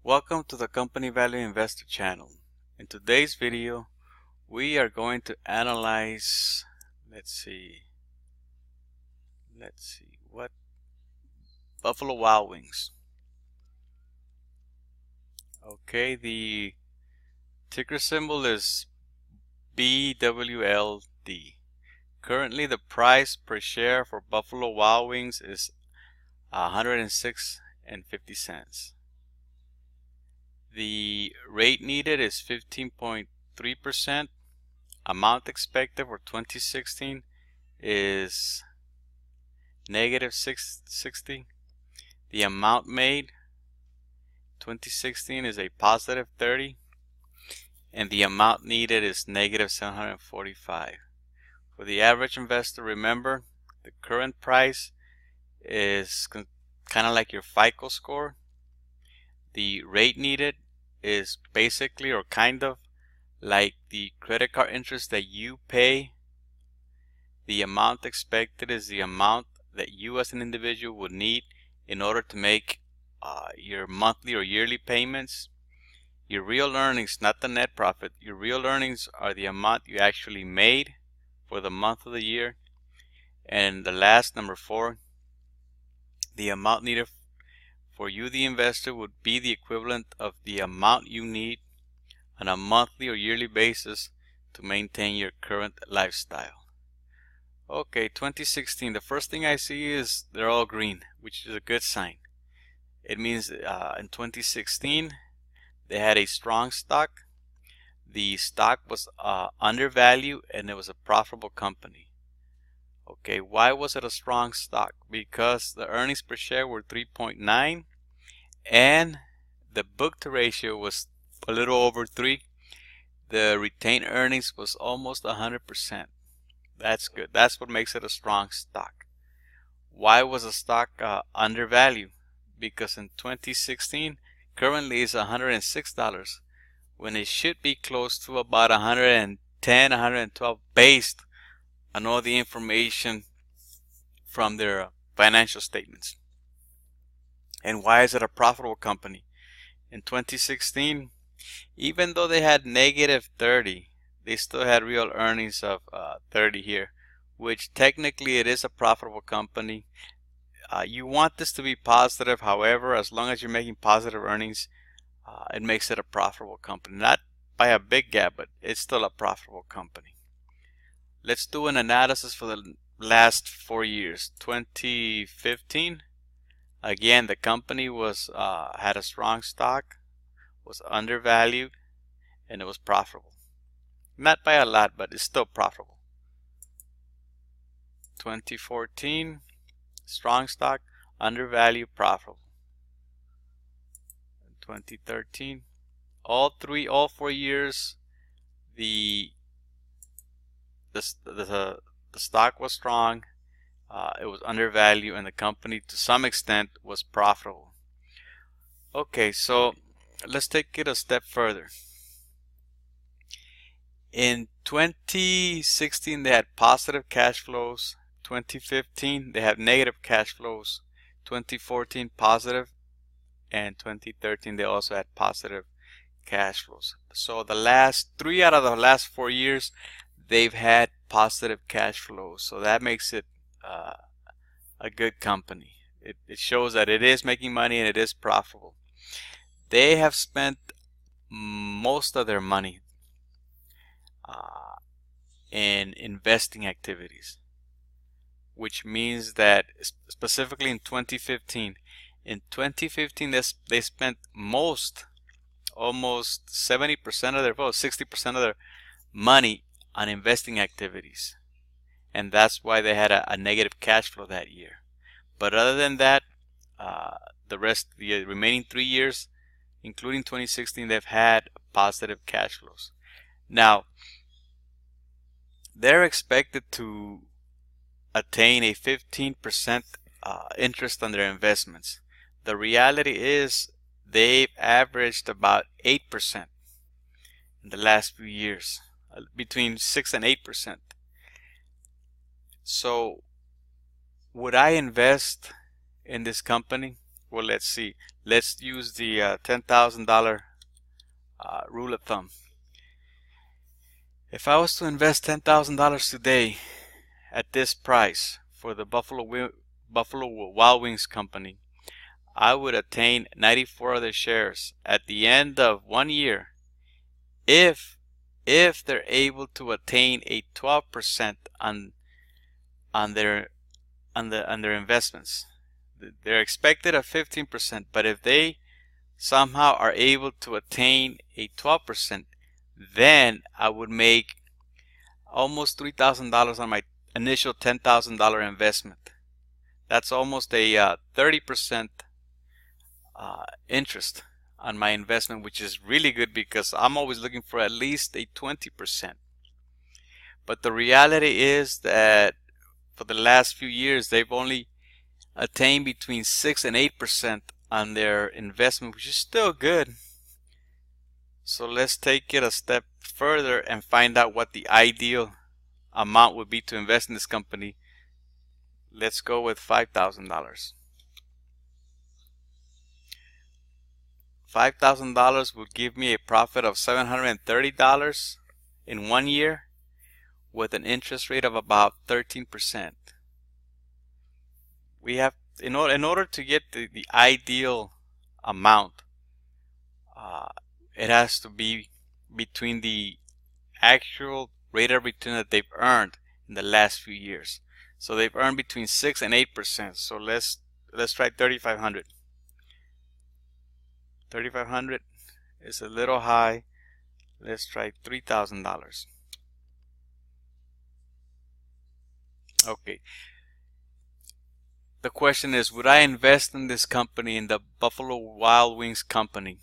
Welcome to the Company Value Investor channel. In today's video, we are going to analyze, let's see, what Buffalo Wild Wings. Okay, the ticker symbol is BWLD. Currently, the price per share for Buffalo Wild Wings is 106.50. The rate needed is 15.3%. Amount expected for 2016 is negative 660. The amount made 2016 is a positive 30, and the amount needed is negative 745. For the average investor, remember the current price is kind of like your FICO score. The rate needed is basically or kind of like the credit card interest that you pay. The amount expected is the amount that you as an individual would need in order to make your monthly or yearly payments. Your real earnings, not the net profit, your real earnings are the amount you actually made for the month of the year. And the last, number 4, the amount needed for you, the investor, would be the equivalent of the amount you need on a monthly or yearly basis to maintain your current lifestyle. Okay, 2016, the first thing I see is they're all green, which is a good sign. It means in 2016 they had a strong stock. The stock was undervalued and it was a profitable company. Okay, why was it a strong stock? Because the earnings per share were 3.9 and the book to ratio was a little over 3. The retained earnings was almost 100%. That's good. That's what makes it a strong stock. Why was the stock undervalued? Because in 2016 currently is $106 when it should be close to about 110, 112 based on all the information from their financial statements. And why is it a profitable company? In 2016, even though they had negative 30, they still had real earnings of 30 here, which technically it is a profitable company. You want this to be positive, however, as long as you're making positive earnings, it makes it a profitable company. Not by a big gap, but it's still a profitable company. Let's do an analysis for the last 4 years. 2015, again, the company was had a strong stock, was undervalued, and it was profitable. Not by a lot, but it's still profitable. 2014, strong stock, undervalued, profitable. 2013, all 4 years, the stock was strong, it was undervalued, and the company to some extent was profitable. Okay, so let's take it a step further. In 2016 they had positive cash flows, 2015 they have negative cash flows, 2014 positive, and 2013 they also had positive cash flows. So the last 3 out of the last 4 years they've had positive cash flows, so that makes it a good company. It shows that it is making money and it is profitable. They have spent most of their money in investing activities, which means that specifically in 2015 they spent almost 70% of their 60% of their money on investing activities, and that's why they had a negative cash flow that year. But other than that, the remaining 3 years, including 2016, they've had positive cash flows. Now, they're expected to attain a 15% interest on their investments. The reality is they've averaged about 8% in the last few years, between 6 and 8%. So would I invest in this company? Well, let's see. let's use the $10,000 rule of thumb. If I was to invest $10,000 today at this price for the Buffalo Wild Wings Company, I would attain 94 of the shares at the end of 1 year if they're able to attain a 12% on their investments. They're expected at 15%, but if they somehow are able to attain a 12%, then I would make almost $3,000 on my initial $10,000 investment. That's almost a 30% interest on my investment, which is really good because I'm always looking for at least a 20%. But the reality is that for the last few years, they've only attained between 6 and 8% on their investment, which is still good. So let's take it a step further and find out what the ideal amount would be to invest in this company. Let's go with $5,000. $5,000 would give me a profit of $730 in 1 year with an interest rate of about 13%. We have, in order to get the ideal amount, it has to be between the actual rate of return that they've earned in the last few years. So they've earned between 6 and 8%. So let's try 3,500. 3,500 is a little high. Let's try $3,000. Okay. The question is, would I invest in this company, in the Buffalo Wild Wings Company?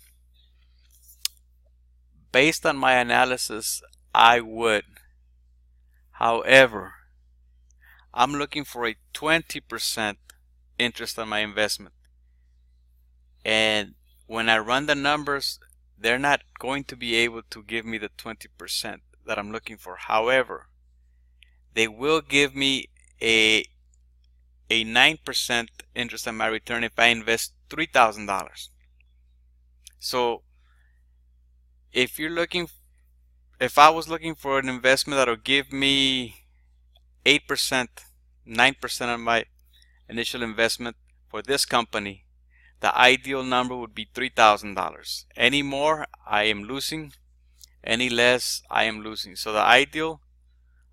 Based on my analysis, I would. However, I'm looking for a 20% interest on my investment. And when I run the numbers, they're not going to be able to give me the 20% that I'm looking for. However, they will give me a 9% interest on my return if I invest $3,000. So if I was looking for an investment that'll give me 8%, 9% on my initial investment for this company, the ideal number would be $3,000. Any more, I am losing. Any less, I am losing. So the ideal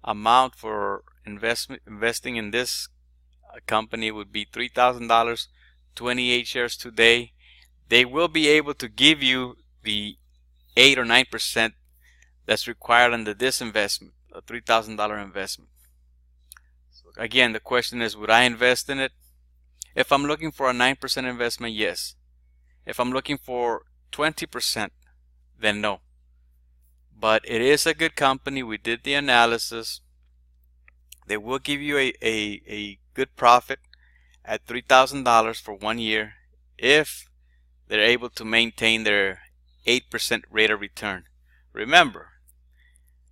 amount for investing in this company would be $3,000, 28 shares today. They will be able to give you the 8 or 9% that's required under this investment, a $3,000 investment. So again, the question is, would I invest in it? If I'm looking for a 9% investment, yes. If I'm looking for 20%, then no. But it is a good company. We did the analysis. They will give you a good profit at $3,000 for 1 year if they're able to maintain their 8% rate of return. Remember,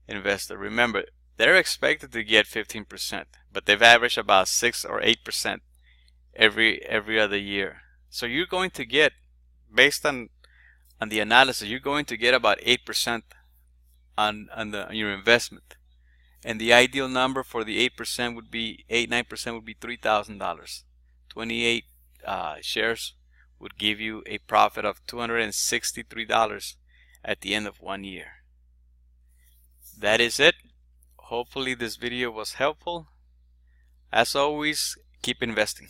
investor, remember, they're expected to get 15%, but they've averaged about 6 or 8% every other year. So you're going to get, based on the analysis, you're going to get about 8% on your investment. And the ideal number for the 8% would be 9% would be $3,000. 28 shares would give you a profit of $263 at the end of 1 year. That is it. Hopefully this video was helpful. As always, keep investing.